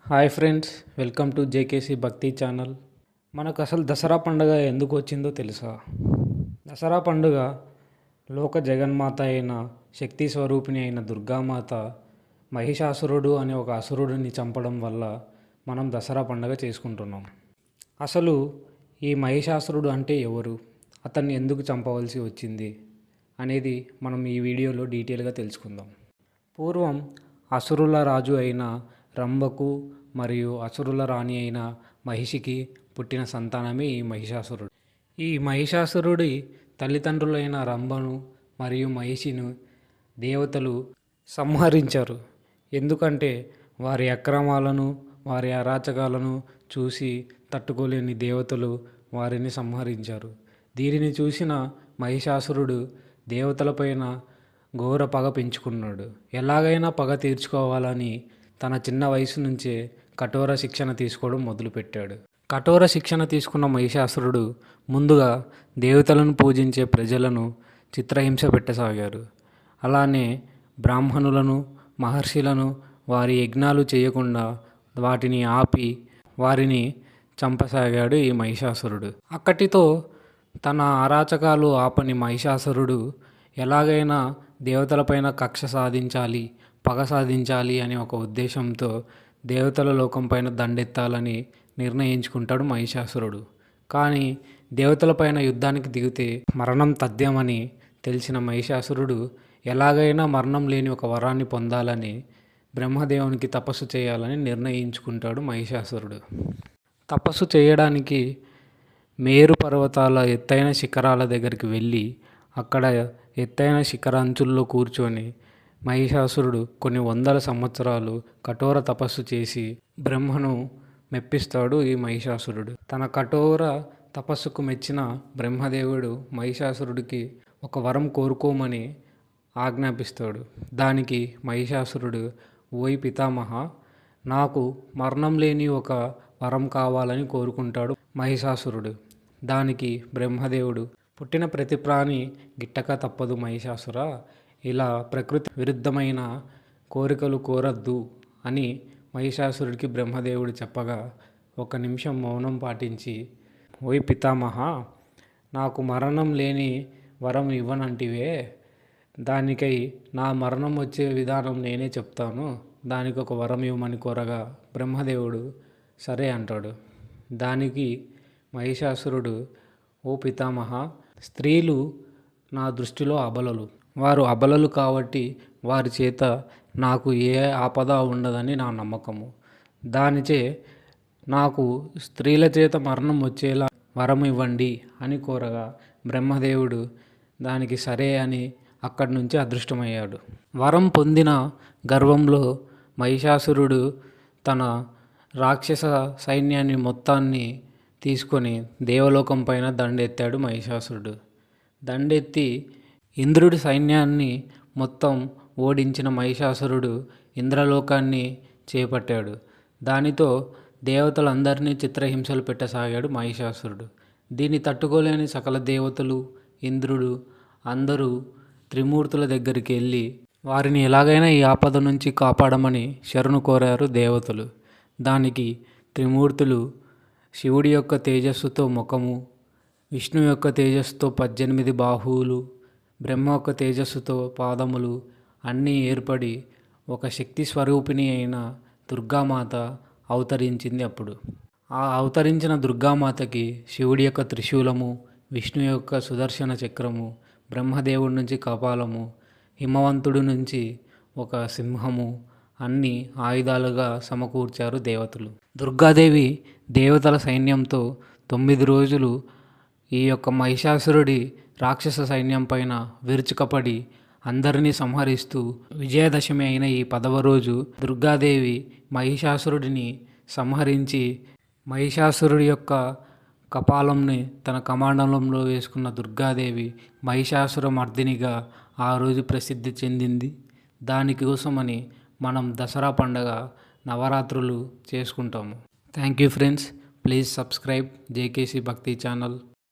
Hi friends, welcome to JKC భక్తి channel. మనకు అసలు దసరా పండుగ ఎందుకు వచ్చిందో తెలుసా? దసరా పండుగ లోక జగన్మాత అయిన శక్తి స్వరూపిణి అయిన దుర్గామాత మహిషాసురుడు అనే ఒక అసురుడిని చంపడం వల్ల మనం దసరా పండుగ చేసుకుంటున్నాం. అసలు ఈ మహిషాసురుడు అంటే ఎవరు, అతన్ని ఎందుకు చంపవలసి వచ్చింది అనేది మనం ఈ వీడియోలో డీటెయిల్గా తెలుసుకుందాం. పూర్వం అసురుల రాజు అయిన రంభకు మరియు అసురుల రాణి అయిన మహిషికి పుట్టిన సంతానమే ఈ మహిషాసురుడు. ఈ మహిషాసురుడి తల్లిదండ్రులైన రంభను మరియు మహిషిని దేవతలు సంహరించారు. ఎందుకంటే వారి అక్రమాలను, వారి అరాచకాలను చూసి తట్టుకోలేని దేవతలు వారిని సంహరించారు. దీనిని చూసిన మహిషాసురుడు దేవతలపైన ఘోర పగ పెంచుకున్నాడు. ఎలాగైనా పగ తీర్చుకోవాలని తన చిన్న వయసు నుంచే కఠోర శిక్షణ తీసుకోవడం మొదలుపెట్టాడు. కఠోర శిక్షణ తీసుకున్న మహిషాసురుడు ముందుగా దేవతలను పూజించే ప్రజలను చిత్రహింస పెట్టసాగారు. అలానే బ్రాహ్మణులను, మహర్షులను వారి యజ్ఞాలు చేయకుండా వాటిని ఆపి వారిని చంపసాగాడు ఈ మహిషాసురుడు. అక్కటితో తన అరాచకాలు ఆపని మహిషాసురుడు ఎలాగైనా దేవతలపైన కక్ష సాధించాలి, పగ సాధించాలి అనే ఒక ఉద్దేశంతో దేవతల లోకం పైన దండెత్తాలని నిర్ణయించుకుంటాడు మహిషాసురుడు. కానీ దేవతలపైన యుద్ధానికి దిగితే మరణం తథ్యమని తెలిసిన మహిషాసురుడు ఎలాగైనా మరణం లేని ఒక వరాన్ని పొందాలని బ్రహ్మదేవునికి తపస్సు చేయాలని నిర్ణయించుకుంటాడు మహిషాసురుడు. తపస్సు చేయడానికి మేరు పర్వతాల ఎత్తైన శిఖరాల దగ్గరికి వెళ్ళి అక్కడ ఎత్తైన శిఖరాంచుల్లో కూర్చొని మహిషాసురుడు కొన్ని వందల సంవత్సరాలు కఠోర తపస్సు చేసి బ్రహ్మను మెప్పిస్తాడు ఈ మహిషాసురుడు. తన కఠోర తపస్సుకు మెచ్చిన బ్రహ్మదేవుడు మహిషాసురుడికి ఒక వరం కోరుకోమని ఆజ్ఞాపిస్తాడు. దానికి మహిషాసురుడు, ఓయ్ పితామహ, నాకు మరణం లేని ఒక వరం కావాలని కోరుకుంటాడు మహిషాసురుడు. దానికి బ్రహ్మదేవుడు, పుట్టిన ప్రతి ప్రాణి గిట్టక తప్పదు మహిషాసుర, ఇలా ప్రకృతి విరుద్ధమైన కోరికలు కోరద్దు అని మహిషాసురుడికి బ్రహ్మదేవుడు చెప్పగా 1 నిమిషం మౌనం పాటించి, ఓయ్ పితామహ, నాకు మరణం లేని వరం ఇవ్వనంటివే, దానికై నా మరణం వచ్చే విధానం నేనే చెప్తాను, దానికి ఒక వరం ఇవ్వమని కోరగా బ్రహ్మదేవుడు సరే అంటాడు. దానికి మహిషాసురుడు, ఓ పితామహ, స్త్రీలు నా దృష్టిలో అబలలు, వారు అబలలు కాబట్టి వారి చేత నాకు ఏ ఆపద ఉండదని నా నమ్మకము. దానిచే నాకు స్త్రీల చేత మరణం వచ్చేలా వరం ఇవ్వండి అని కోరగా బ్రహ్మదేవుడు దానికి సరే అని అక్కడి నుంచి అదృష్టమయ్యాడు. వరం పొందిన గర్వంలో మహిషాసురుడు తన రాక్షస సైన్యాన్ని మొత్తాన్ని తీసుకొని దేవలోకం పైన దండెత్తాడు మహిషాసురుడు. దండెత్తి ఇంద్రుడి సైన్యాన్ని మొత్తం ఓడించిన మహిషాసురుడు ఇంద్రలోకాన్ని చేపట్టాడు. దానితో దేవతలందరినీ చిత్రహింసలు పెట్టసాగాడు మహిషాసురుడు. దీన్ని తట్టుకోలేని సకల దేవతలు, ఇంద్రుడు అందరూ త్రిమూర్తుల దగ్గరికి వెళ్ళి వారిని ఎలాగైనా ఈ ఆపద నుంచి కాపాడమని శరణు కోరారు దేవతలు. దానికి త్రిమూర్తులు శివుడి యొక్క తేజస్సుతో ముఖము, విష్ణు యొక్క తేజస్సుతో 18 బాహువులు, బ్రహ్మ యొక్క తేజస్సుతో పాదములు అన్నీ ఏర్పడి ఒక శక్తి స్వరూపిణి అయిన దుర్గామాత అవతరించింది. అప్పుడు ఆ అవతరించిన దుర్గామాతకి శివుడి యొక్క త్రిశూలము, విష్ణు యొక్క సుదర్శన చక్రము, బ్రహ్మదేవుడి నుంచి కపాలము, హిమవంతుడి నుంచి ఒక సింహము అన్ని ఆయుధాలుగా సమకూర్చారు దేవతలు. దుర్గాదేవి దేవతల సైన్యంతో 9 రోజులు ఈ యొక్క మహిషాసురుడి రాక్షస సైన్యం పైన విరుచుకపడి అందరినీ సంహరిస్తూ విజయదశమి అయిన ఈ 10వ రోజు దుర్గాదేవి మహిషాసురుడిని సంహరించి మహిషాసురుడి యొక్క కపాలంని తన కమండలంలో వేసుకున్న దుర్గాదేవి మహిషాసుర మర్దినిగా ఆ రోజు ప్రసిద్ధి చెందింది. దానికోసమని మనం దసరా పండగ నవరాత్రులు చేసుకుంటాము. Thank you friends, please subscribe JKC భక్తి ఛానల్.